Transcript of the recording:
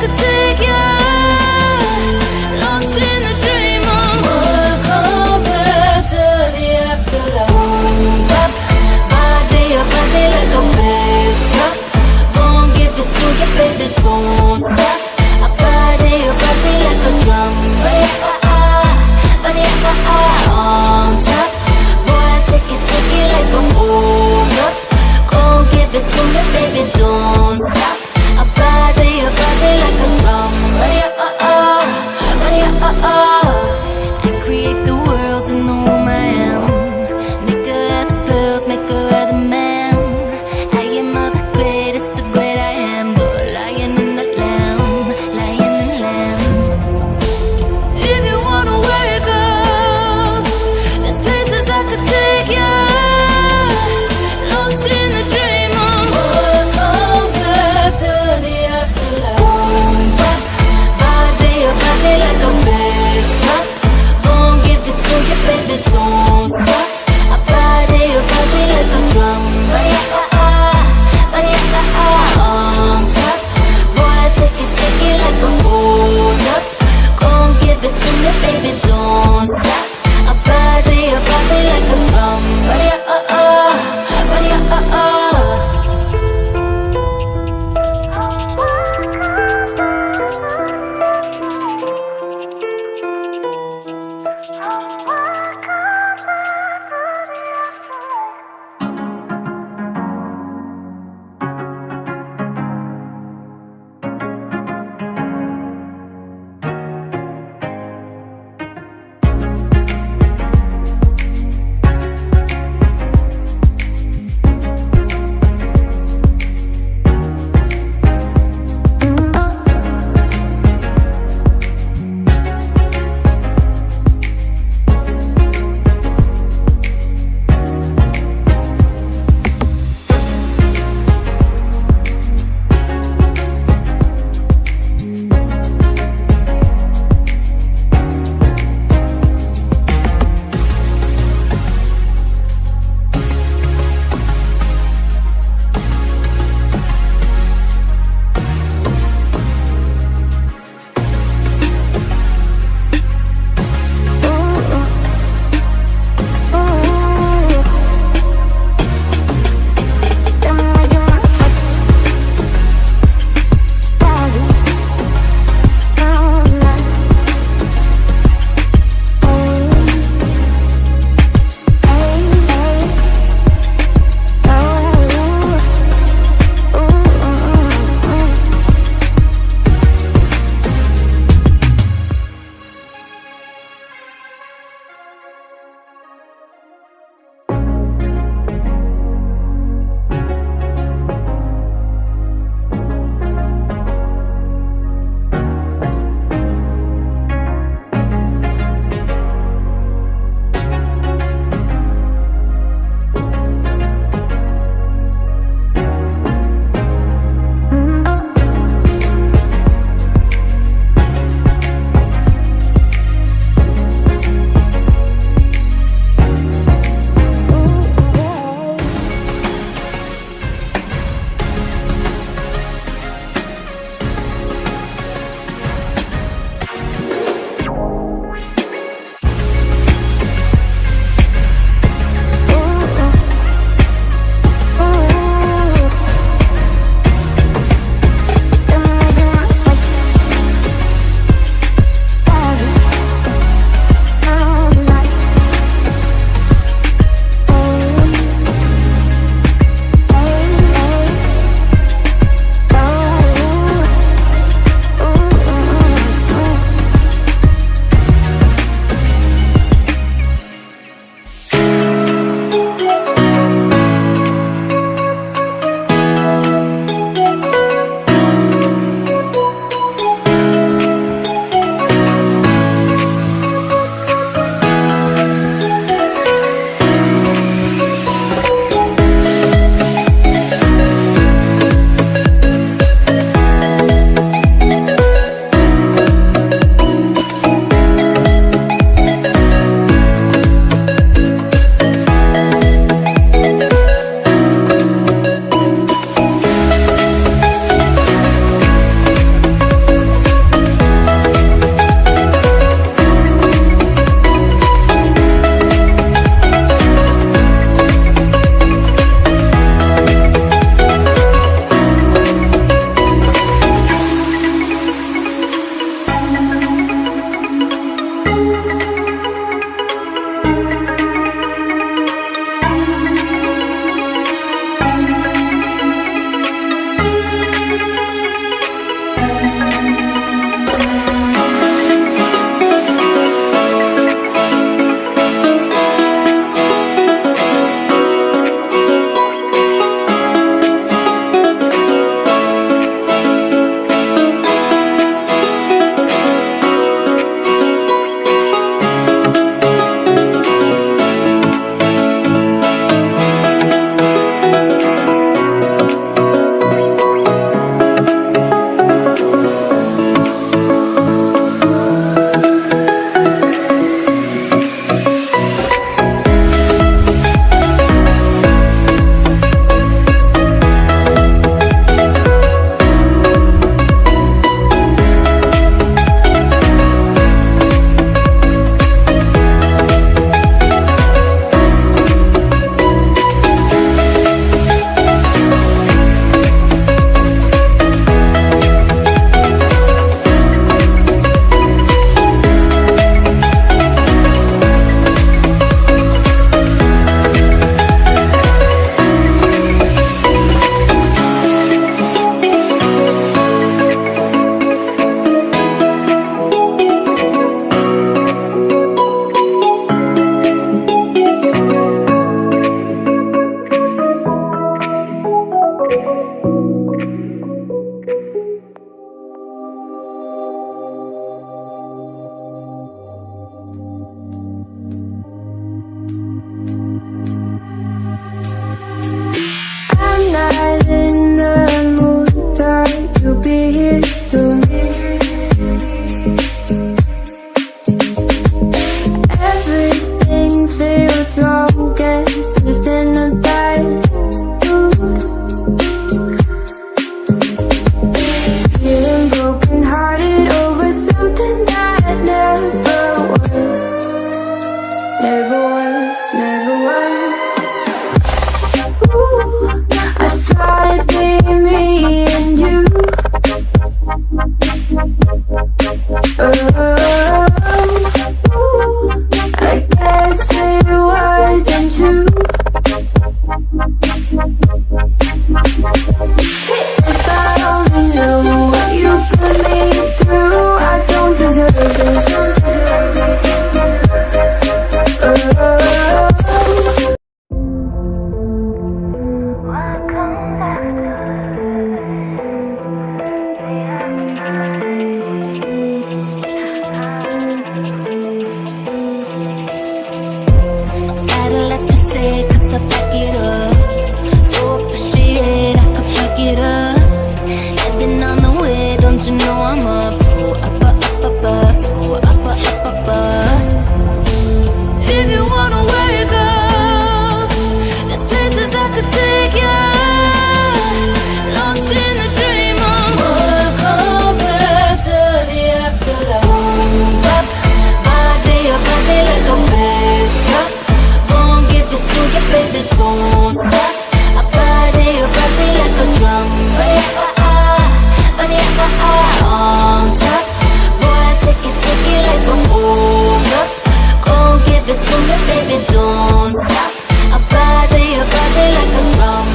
could take you lost in the dream of what comes after the afterlife. Body like a bass drop. Gon' give it to you, baby, don't stop. A body like a drum. Body on top. Boy, take it like a hold up. Gon' give it to me, baby, don't stop. A body like a drum. don't you know I'm up for If you wanna wake up, there's places I could take you. Lost in the dream of what comes after the afterlife. Body like a bass drop. Gon' give it to you, baby, don't stop. A body like a drum. On top. Boy, take it like a hold up. Gon' give it to me, baby, don't stop. A body like a drum.